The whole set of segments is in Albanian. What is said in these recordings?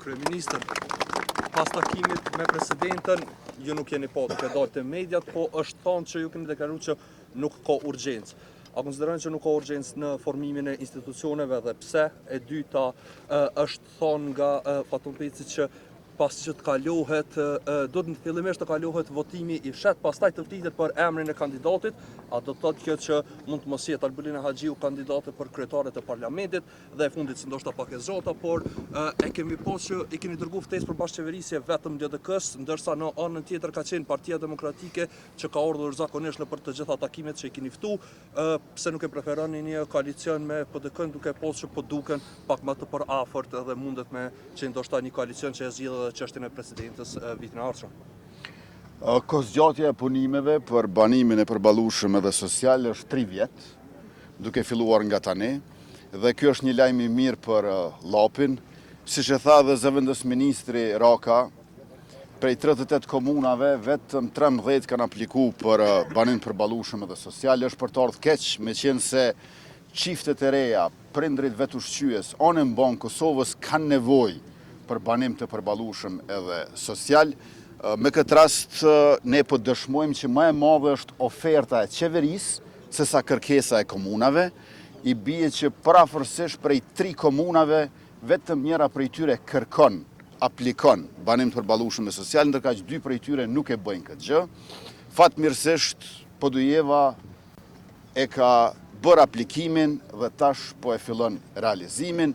Kryeministër, pas takimit me presidentën, ju nuk jeni pa duke dalë te mediat, po është thonë që ju keni deklaruar që nuk ka urgjencë. A konsideroni që nuk ka urgjencë në formimin e institucioneve dhe pse? E dyta, është thonë nga Fatun Peci që pas që të kalohet, do të fillimisht të kalohet votimi i fshat, pastaj të vtitet për emrin e kandidatit, a do të thotë kjo që mund të mos jetë Albulina Haxhiu kandidate për kryetaret e parlamentit dhe e fundit si ndoshta pak e zota, por e kemi pasur që i keni dërguar ftesë për bashkëqeverisje vetëm LDK-s, ndërsa në anën tjetër ka qenë Partia Demokratike që ka ardhur zakonisht në për të gjitha takimet që i keni ftu, pse nuk e preferoni një koalicion me PDK-n duke pasur që po duken pak më të përafërt edhe mundet me që ndoshta një koalicion që e zgjidhë çështjen e presidentës vitin e ardhshëm. Kohëzgjatja e punimeve për banimin e përballueshëm edhe social është 3 vjet, duke filluar nga tani, dhe kjo është një lajm i mirë për Llapin, siç e tha dhe zëvendës ministri Raka, prej 38 komunave vetëm 13 kanë aplikuar për banim përballueshëm edhe social, është për të ardhur keq, meqense çiftet e reja, prindrit vetushqyes, anën banë Kosovës kanë nevojë për banim të përballueshëm edhe social. Me këtë rast, ne po dëshmojmë që më e madhe është oferta e qeverisë sesa kërkesa e komunave. I bie që parafërsisht prej 3 komunave, vetëm njëra prej tyre kërkon, aplikon banim të përballueshëm dhe social, ndërkaq 2 prej tyre nuk e bëjnë këtë gjë. Fatmirësisht, Podujeva e ka bërë aplikimin dhe tash po e fillon realizimin.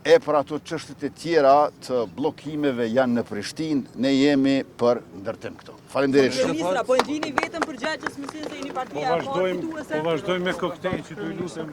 E për ato çështjet e tjera të bllokimeve janë në Prishtinë, ne jemi për ndërtim këto. Faleminderit shumë. Ministra, po ndjini vetëm për gjaqës mësim se jeni partia Po vazhdojmë me koktejl që do i lutem.